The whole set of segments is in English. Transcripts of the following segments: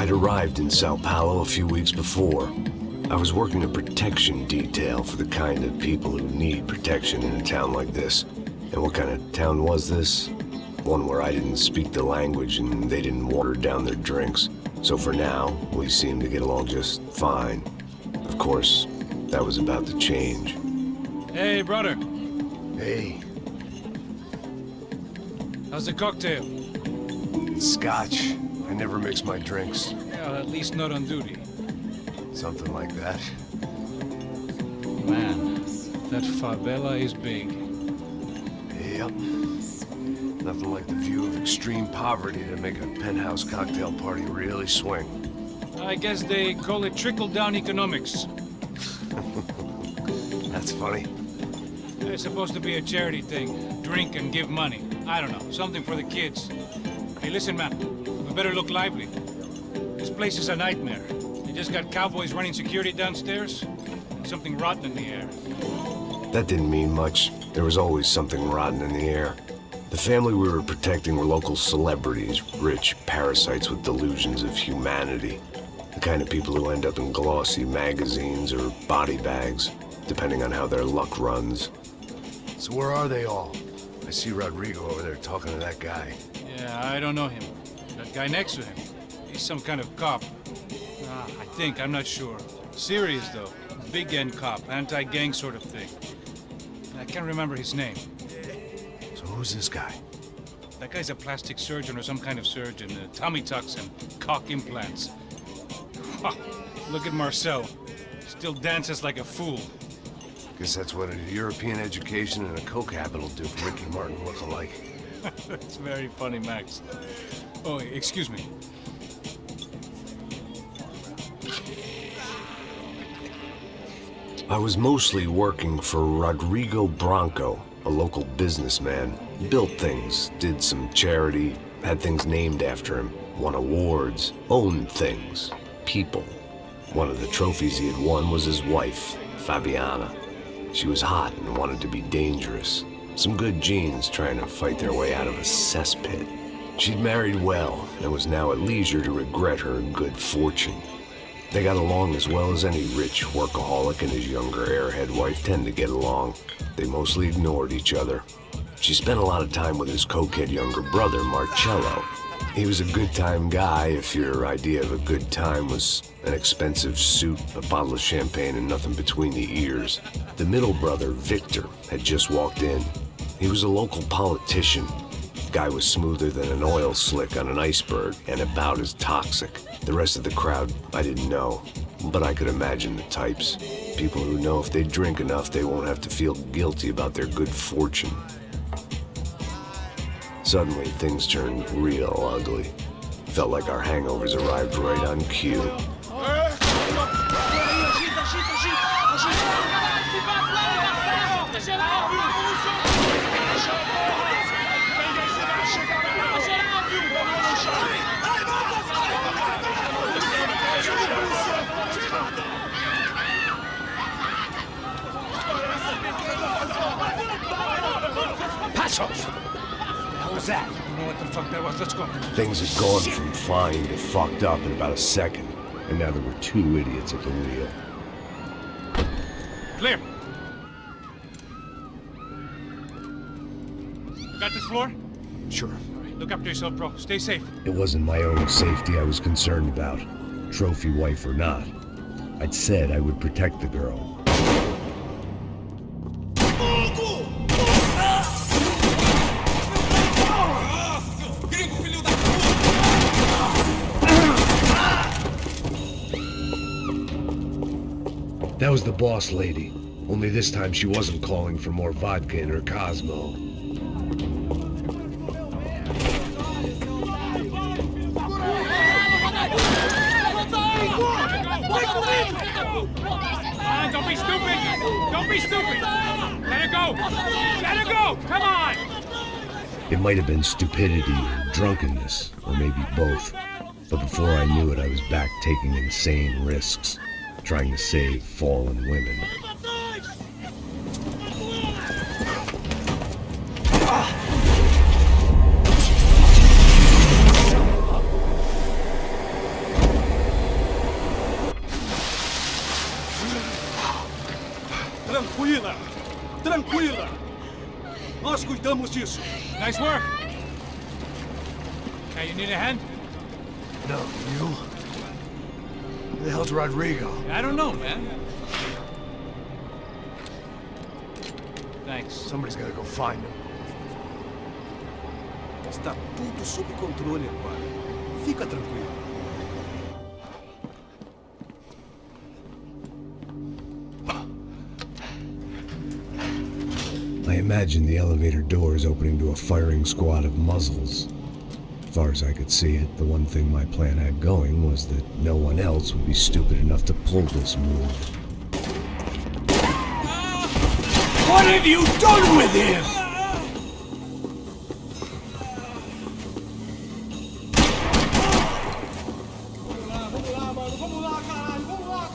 I'd arrived in Sao Paulo a few weeks before. I was working a protection detail for the kind of people who need protection in a town like this. And what kind of town was this? One where I didn't speak the language and they didn't water down their drinks. So for now, we seemed to get along just fine. Of course, that was about to change. Hey, brother. Hey. How's the cocktail? Scotch. I never mix my drinks. Yeah, at least not on duty. Something like that. Man, that favela is big. Yep. Nothing like the view of extreme poverty to make a penthouse cocktail party really swing. I guess they call it trickle-down economics. That's funny. It's supposed to be a charity thing. Drink and give money. I don't know, something for the kids. Hey, listen, man. We better look lively. This place is a nightmare. They just got cowboys running security downstairs, and something rotten in the air. That didn't mean much. There was always something rotten in the air. The family we were protecting were local celebrities, rich parasites with delusions of humanity. The kind of people who end up in glossy magazines or body bags, depending on how their luck runs. So where are they all? I see Rodrigo over there talking to that guy. Yeah, I don't know him. That guy next to him, he's some kind of cop. I think, I'm not sure. Serious, though. Big end cop, anti-gang sort of thing. I can't remember his name. So who's this guy? That guy's a plastic surgeon or some kind of surgeon. Tummy tucks and cock implants. Look at Marcel. Still dances like a fool. Guess that's what a European education and a coke habit will do for Ricky Martin look-alike. It's very funny, Max. Oh, excuse me. I was mostly working for Rodrigo Branco, a local businessman. Built things, did some charity, had things named after him, won awards, owned things, people. One of the trophies he had won was his wife, Fabiana. She was hot and wanted to be dangerous. Some good genes trying to fight their way out of a cesspit. She'd married well and was now at leisure to regret her good fortune. They got along as well as any rich workaholic and his younger airhead wife tend to get along. They mostly ignored each other. She spent a lot of time with his cokehead younger brother, Marcello. He was a good-time guy if your idea of a good time was an expensive suit, a bottle of champagne, and nothing between the ears. The middle brother, Victor, had just walked in. He was a local politician. Guy was smoother than an oil slick on an iceberg and about as toxic. The rest of the crowd, I didn't know, but I could imagine the types. People who know if they drink enough, they won't have to feel guilty about their good fortune. Suddenly, things turned real ugly. Felt like our hangovers arrived right on cue. Passos! What was that? I don't know what the fuck that was. Let's go. Things had gone from fine to fucked up in about a second, and now there were two idiots at the wheel. Clear. You got this floor? Sure. All right, look after yourself, bro. Stay safe. It wasn't my own safety I was concerned about, trophy wife or not. I'd said I would protect the girl. That was the boss lady, only this time she wasn't calling for more vodka in her Cosmo. Don't be stupid! Don't be stupid! Let her go! Let her go! Come on! It might have been stupidity or drunkenness, or maybe both. But before I knew it, I was back taking insane risks, trying to save fallen women. Tranquila! Tranquila! Nós cuidamos disso. Nice work. Hey, you need a hand? No, you? Who the hell's Rodrigo? I don't know, man. Thanks. Somebody's gotta go find him. Está tudo sob controle agora. Fica tranquilo. I imagine the elevator doors opening to a firing squad of muzzles. As far as I could see it, the one thing my plan had going was that no one else would be stupid enough to pull this move. What have you done with him? Vamos lá,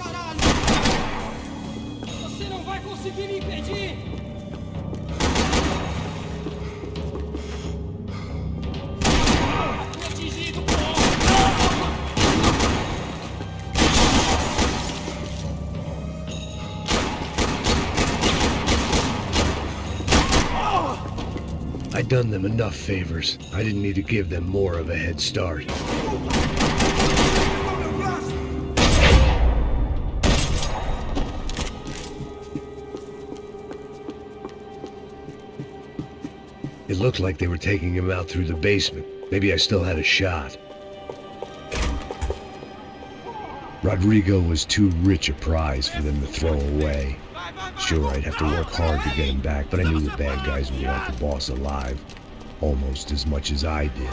caralho! Você não vai conseguir me impedir! Fui atingido, I'd done them enough favors. I didn't need to give them more of a head start. It looked like they were taking him out through the basement. Maybe I still had a shot. Rodrigo was too rich a prize for them to throw away. Sure, I'd have to work hard to get him back, but I knew the bad guys would want the boss alive. Almost as much as I did.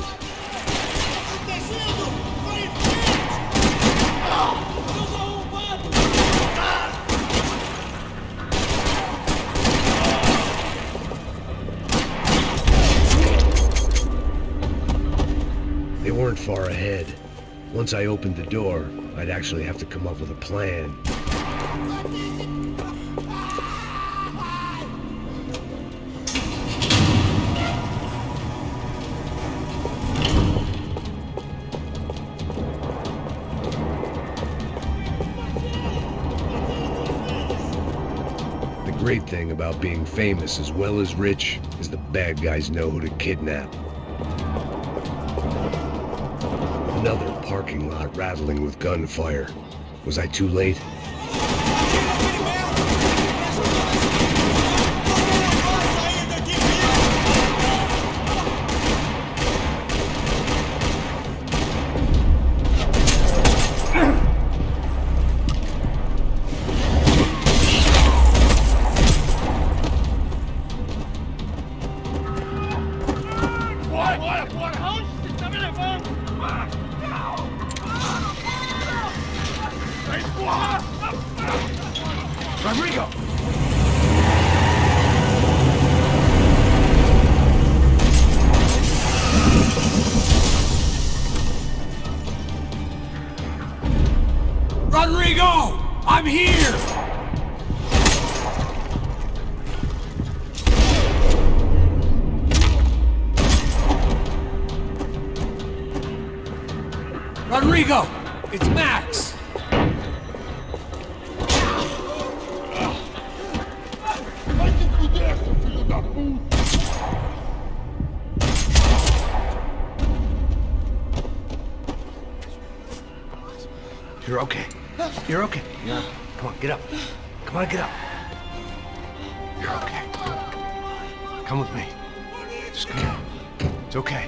They weren't far ahead. Once I opened the door, I'd actually have to come up with a plan. The great thing about being famous as well as rich is the bad guys know who to kidnap. Another parking lot rattling with gunfire. Was I too late? Rodrigo! Rodrigo! I'm here! Rodrigo! It's Max! You're okay. You're okay. Yeah. Come on, get up. Come on, get up. You're okay. Come with me. Just come. It's okay.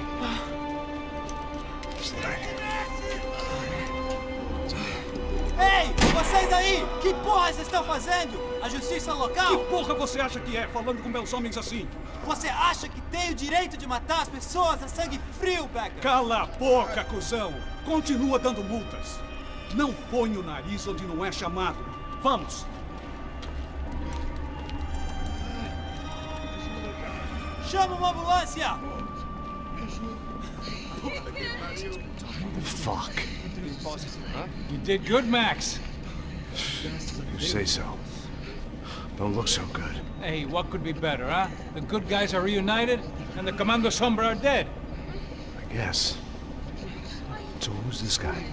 Stay right here. Ei, vocês aí! Que porra vocês estão fazendo? A justiça local? Que porra você acha que é, falando com meus homens assim? Você acha que tem o direito de matar as pessoas a sangue frio, Becker? Cala a boca, cuzão! Continua dando multas. Não põe o nariz onde não é chamado. Vamos! Chama uma ambulância! Fuck. You did good, Max. You say so. Don't look so good. Hey, what could be better, huh? The good guys are reunited, and the Comando Sombra are dead. I guess. So who's this guy?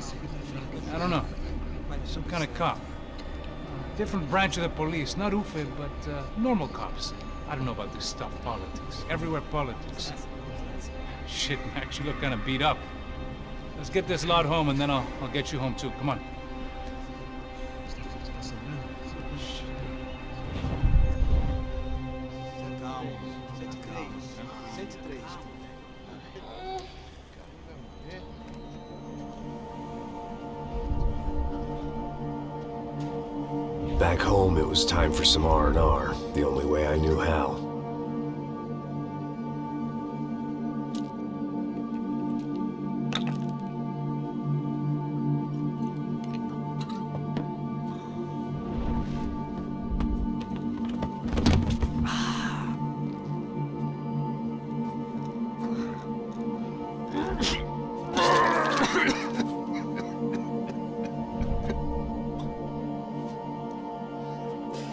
I don't know. Some kind of cop. Different branch of the police, not UFE, but normal cops. I don't know about this stuff, politics. Everywhere politics. Shit, Max, you look kind of beat up. Let's get this lot home and then I'll get you home too. Come on. Back home, it was time for some R&R, the only way I knew how.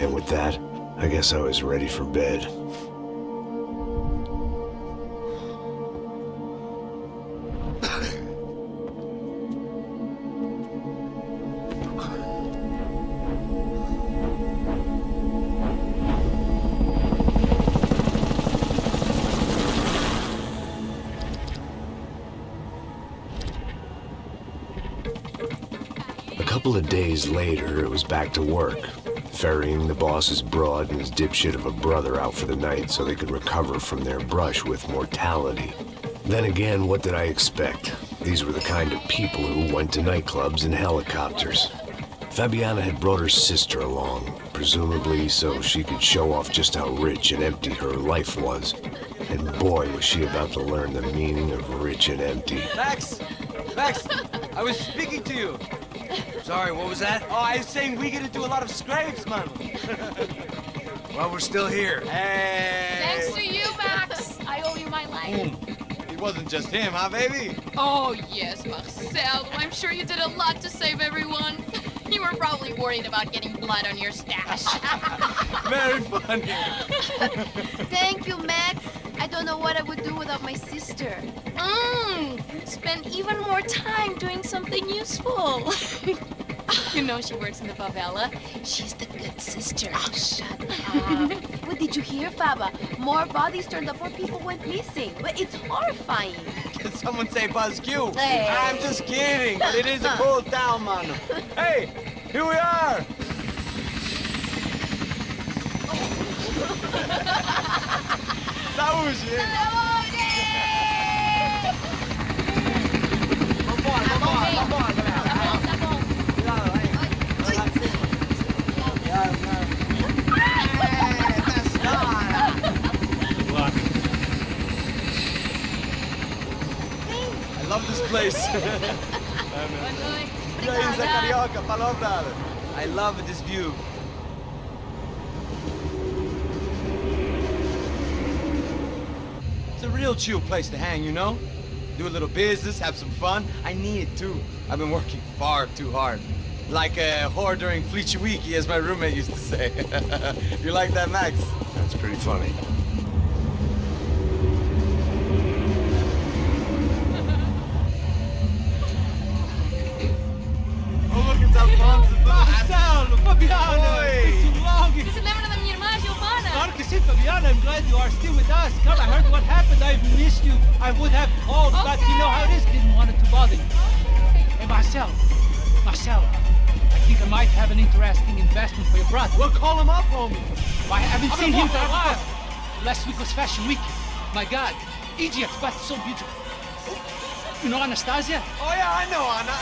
And with that, I guess I was ready for bed. A couple of days later, it was back to work. Ferrying the boss's broad and his dipshit of a brother out for the night so they could recover from their brush with mortality. Then again, what did I expect? These were the kind of people who went to nightclubs in helicopters. Fabiana had brought her sister along, presumably so she could show off just how rich and empty her life was. And boy, was she about to learn the meaning of rich and empty. Max! Max! I was speaking to you! Sorry, what was that? Oh, I was saying we get to do a lot of scrapes, man. Well, we're still here. Hey! Thanks to you, Max. I owe you my life. It wasn't just him, huh, baby? Oh, yes, Marcel. I'm sure you did a lot to save everyone. You were probably worried about getting blood on your stash. Very funny. Thank you, Max. I don't know what I would do without my sister. Spend even more time doing something useful. You know she works in the favela. She's the good sister. Oh, shut up. What did you hear, Faba? More bodies turned up, more people went missing. But it's horrifying. Did someone say Buzz Q? Hey. I'm just kidding, but it is a cool town, man. Hey, here we are. Saúde! Vambora, galera. Tá bom. Cuidado, aí. Good luck. I love this place. E aí, Zé Carioca, falou, brother. I love this view. It's a real chill place to hang, you know? Do a little business, have some fun. I need it too. I've been working far too hard. Like a whore during Fleechy Weeky, as my roommate used to say. You like that, Max? That's pretty funny. Oh, look at that fun. Marcelo, Fabiana, it's too long. Você se lembra da minha irmã, Giovanna? Claro que sim, Fabiana. I'm glad you are still with us. Come, I heard what happened. I've missed you. I would have called, but you know how it is. Didn't want it to bother you. Hey, Marcel, I think I might have an interesting investment for your brother. Well, call him up, homie. I haven't seen him for a while. Last week was Fashion Week. My God, Egypt, but so beautiful. You know Anastasia? Oh, yeah, I know, Anna.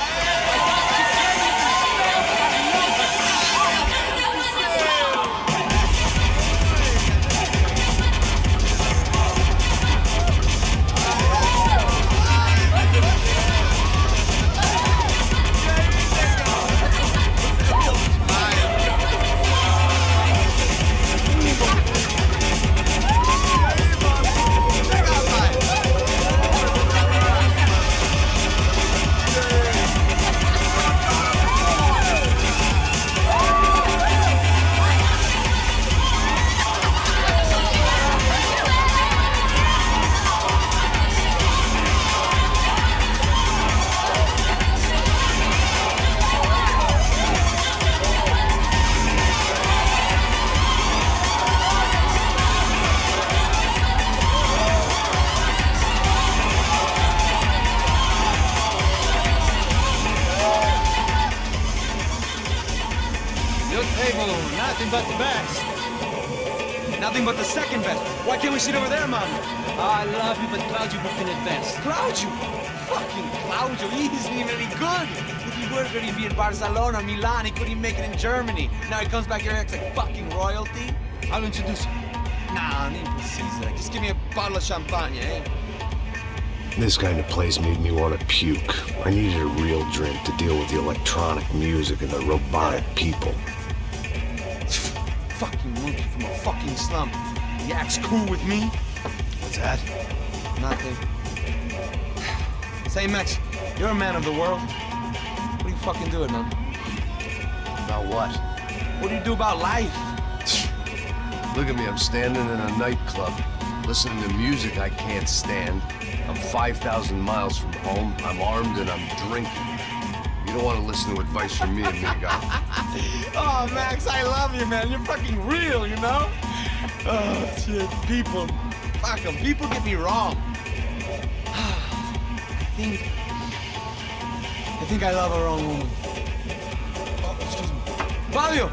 Nothing but the second best. Why can't we sit over there, man? I love you, but Claudio booked in advance. Claudio? Fucking Claudio, he isn't even any good. If he were good, he'd be in Barcelona or Milan. He couldn't even make it in Germany. Now he comes back here and acts like fucking royalty. I'll introduce you. Nah, nem precisa. Just give me a bottle of champagne, eh? This kind of place made me want to puke. I needed a real drink to deal with the electronic music and the robotic people. Fucking monkey from a fucking slum. He acts cool with me. What's that? Nothing. Say, Max, you're a man of the world. What do you fucking do, man? About what? What do you do about life? Look at me, I'm standing in a nightclub, listening to music I can't stand. I'm 5,000 miles from home, I'm armed, and I'm drinking. You don't want to listen to advice from me, amigo. Oh, Max, I love you, man. You're fucking real, you know? Oh, shit. People. Fuck them. People get me wrong. I think I love a wrong woman. Oh, excuse me. Fabio!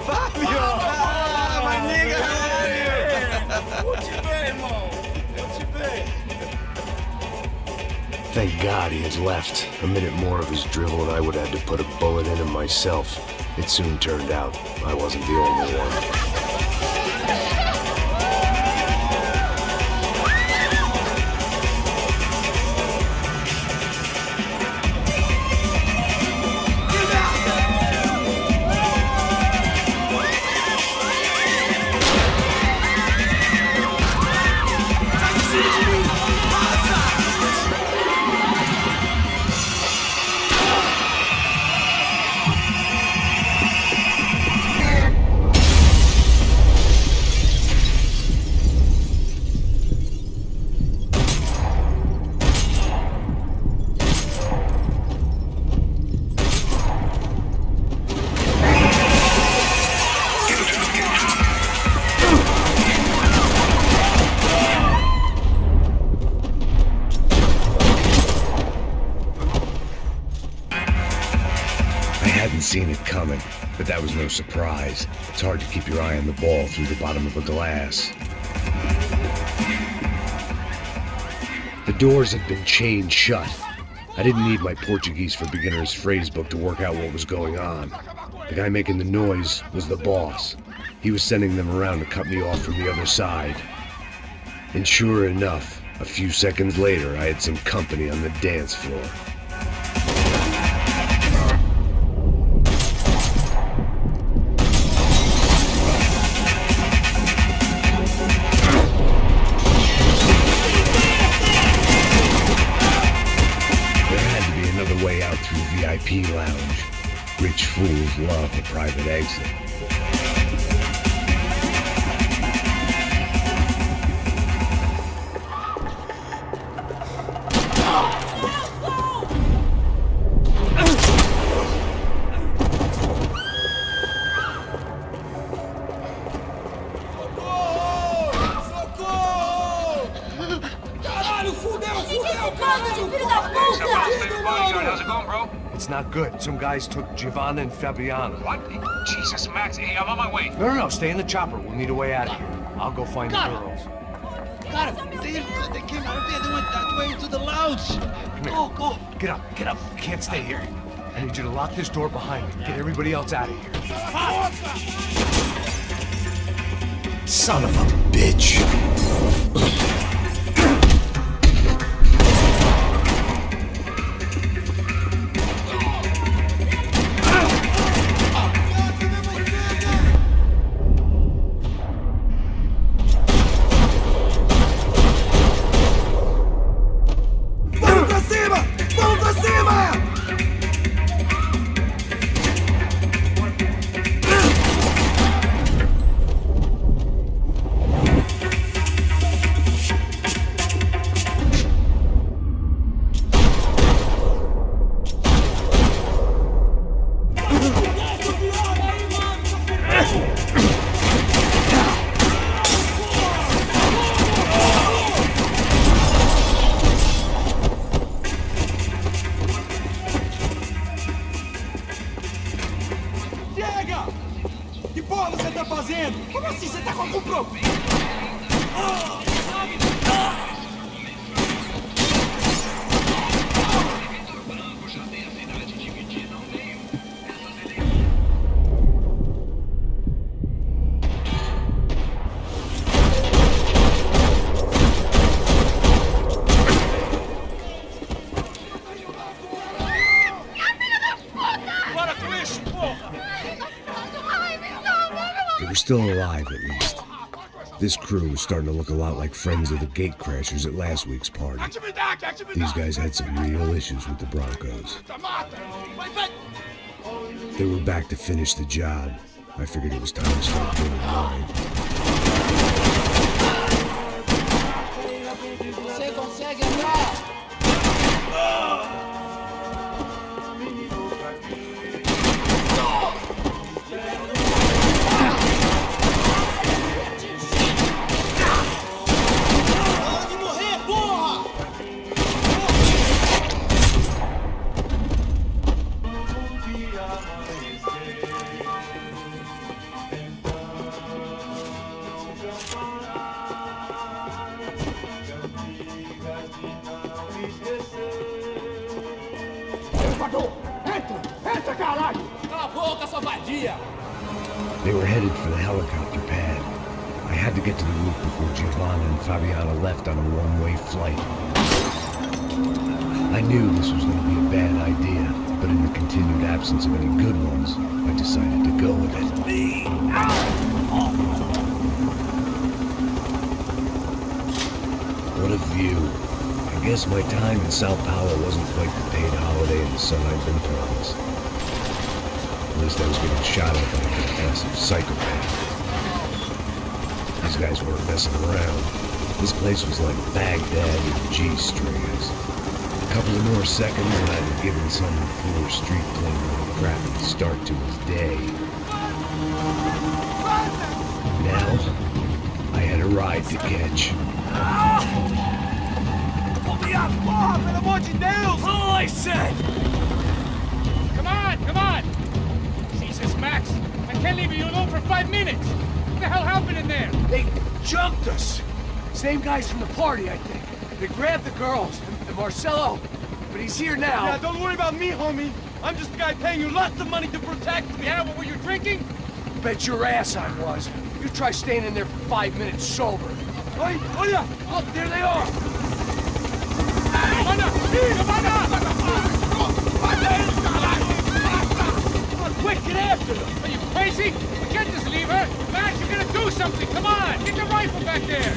Fabio! Ah, my nigga, how are you? What you been, Mo? What you been? Thank God he had left. A minute more of his drivel and I would have had to put a bullet in him myself. It soon turned out I wasn't the only one. Seen it coming, but that was no surprise. It's hard to keep your eye on the ball through the bottom of a glass. The doors had been chained shut. I didn't need my Portuguese for Beginners phrase book to work out what was going on. The guy making the noise was the boss. He was sending them around to cut me off from the other side. And sure enough, a few seconds later, I had some company on the dance floor. Way out through VIP lounge. Rich fools love a private exit. How's it going, bro? It's not good. Some guys took Giovanna and Fabiano. What? Jesus, Max. Hey, I'm on my way. No, stay in the chopper. We'll need a way out of here. I'll go find the girls. Got him. They came out of there. They went that way into the lounge. Come here. Go. Get up. You can't stay here. I need you to lock this door behind me. Get everybody else out of here. Son of a bitch. They were still alive, at least. This crew was starting to look a lot like friends of the gatecrashers at last week's party. These guys had some real issues with the Broncos. They were back to finish the job. I figured it was time to start doing mine. Você consegue andar? They were headed for the helicopter pad. I had to get to the roof before Giovanna and Fabiana left on a one-way flight. I knew this was going to be a bad idea, but in the continued absence of any good ones, I decided to go with it. What a view. I guess my time in Sao Paulo wasn't quite the paid holiday in the sun I'd been promised. At least I was getting shot at by a massive psychopath. These guys weren't messing around. This place was like Baghdad with G-strings. A couple of more seconds and I'd have given some poor street cleaner a crappy start to his day. Now, I had a ride to catch. All I said! Come on! Jesus, Max! I can't leave you alone for 5 minutes! What the hell happened in there? They jumped us! Same guys from the party, I think. They grabbed the girls, and Marcelo, but he's here now. Yeah, don't worry about me, homie. I'm just the guy paying you lots of money to protect me. Yeah, what were you drinking? Bet your ass I was. You try staying in there for 5 minutes sober. Oi, Oya! Look, there they are! Quick, get after them! Are you crazy? We can't just leave her! Max, you're gonna do something! Come on! Get the rifle back there!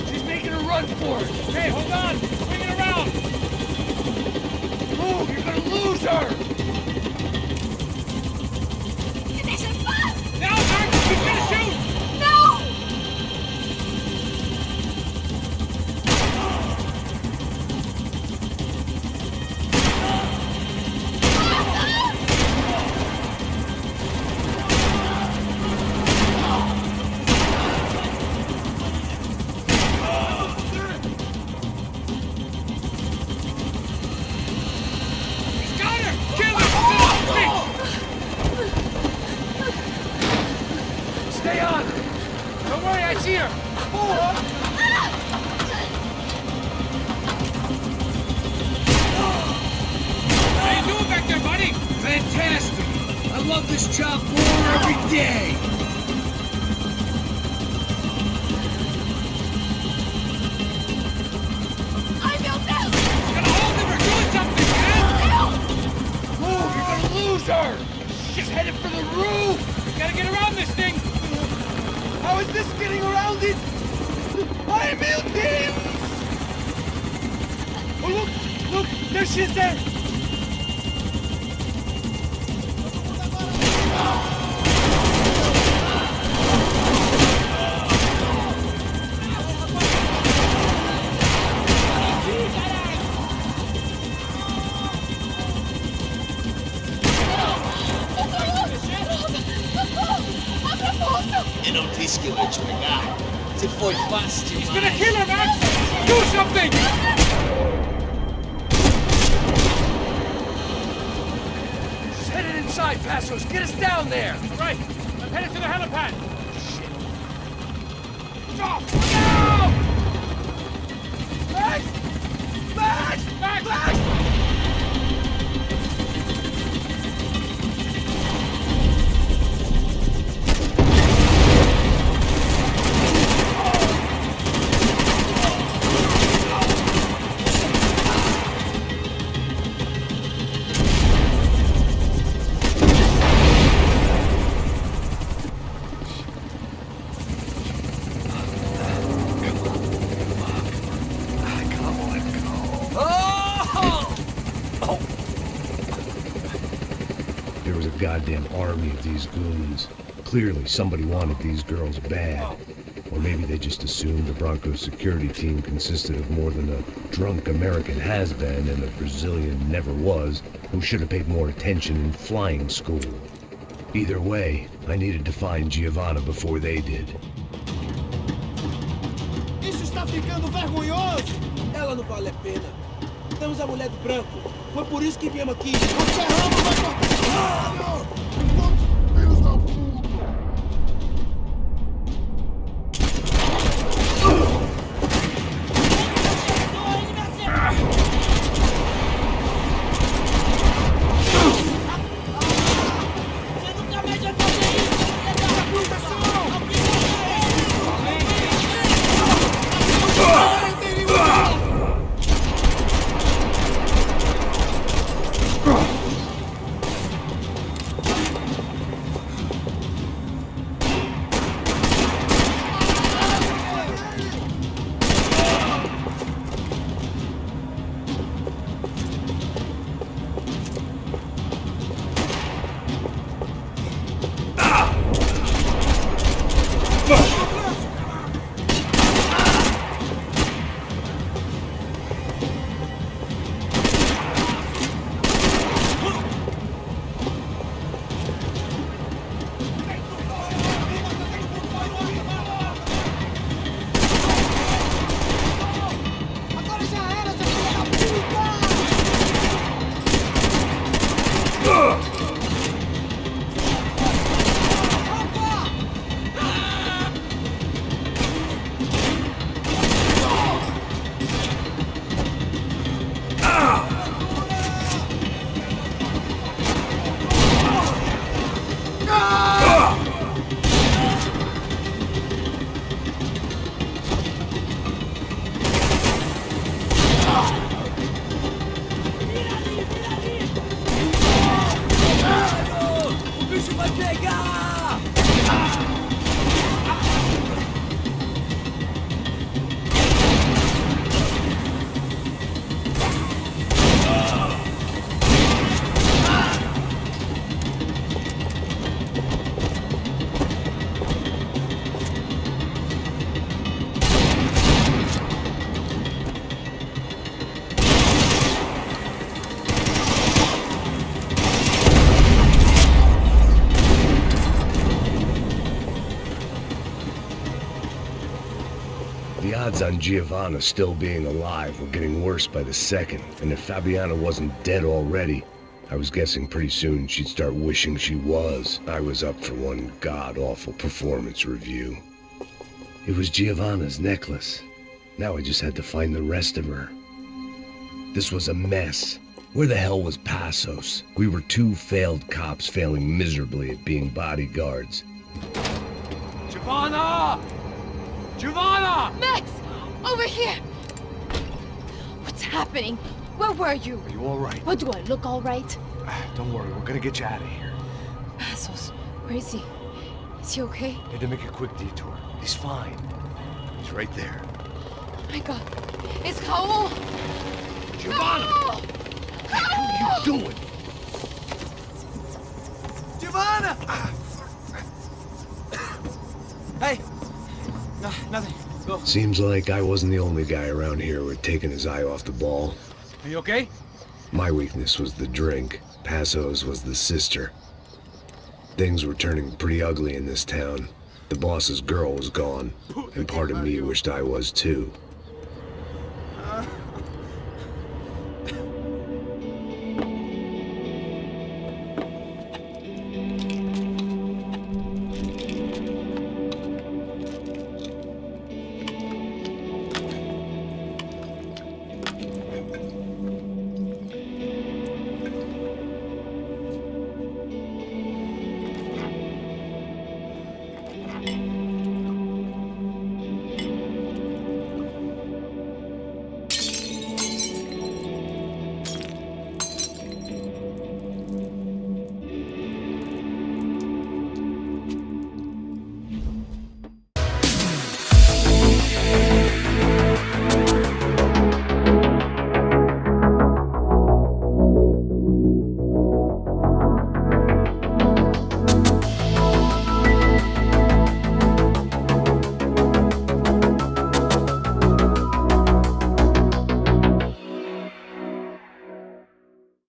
She's making a run for it! Hey, hold on! Bring it around! Move! You're gonna lose her! Now, Max! He's gonna shoot! Fantastic! I love this job more every day! Move! You're gonna lose her! She's headed for the roof! Gotta get around this thing! How is this getting around it? I'm team! Oh, look! There she is there! Eu não disse que eu ia te pegar. Você foi fácil demais. He's gonna kill her, Max! Do something! side, Passos. Get us down there. All right, I'm headed to the helipad. Stop! No! Max! Max! Max! Max! There was a goddamn army of these goons. Clearly, somebody wanted these girls bad. Or maybe they just assumed the Broncos security team consisted of more than a drunk American has-been and a Brazilian never-was who should have paid more attention in flying school. Either way, I needed to find Giovanna before they did. Isso está ficando vergonhoso! Ela não vale a pena. Temos a mulher de branco. Foi por isso que viemos aqui. Nós ferramos, vai cortar! Filhos da puta! The odds on Giovanna still being alive were getting worse by the second, and if Fabiana wasn't dead already, I was guessing pretty soon she'd start wishing she was. I was up for one god-awful performance review. It was Giovanna's necklace. Now I just had to find the rest of her. This was a mess. Where the hell was Passos? We were two failed cops failing miserably at being bodyguards. Giovanna! Giovanna! Max! Over here! What's happening? Where were you? Are you all right? What, do I look all right? Don't worry, we're gonna get you out of here. Passos, where is he? Is he okay? Had to make a quick detour. He's fine. He's right there. Oh my God. It's Raul! Giovanna! Raul! What are you doing? Giovanna! Hey! No, nothing. Go. Seems like I wasn't the only guy around here who had taken his eye off the ball. Are you okay? My weakness was the drink. Passos was the sister. Things were turning pretty ugly in this town. The boss's girl was gone, and part of me wished I was too.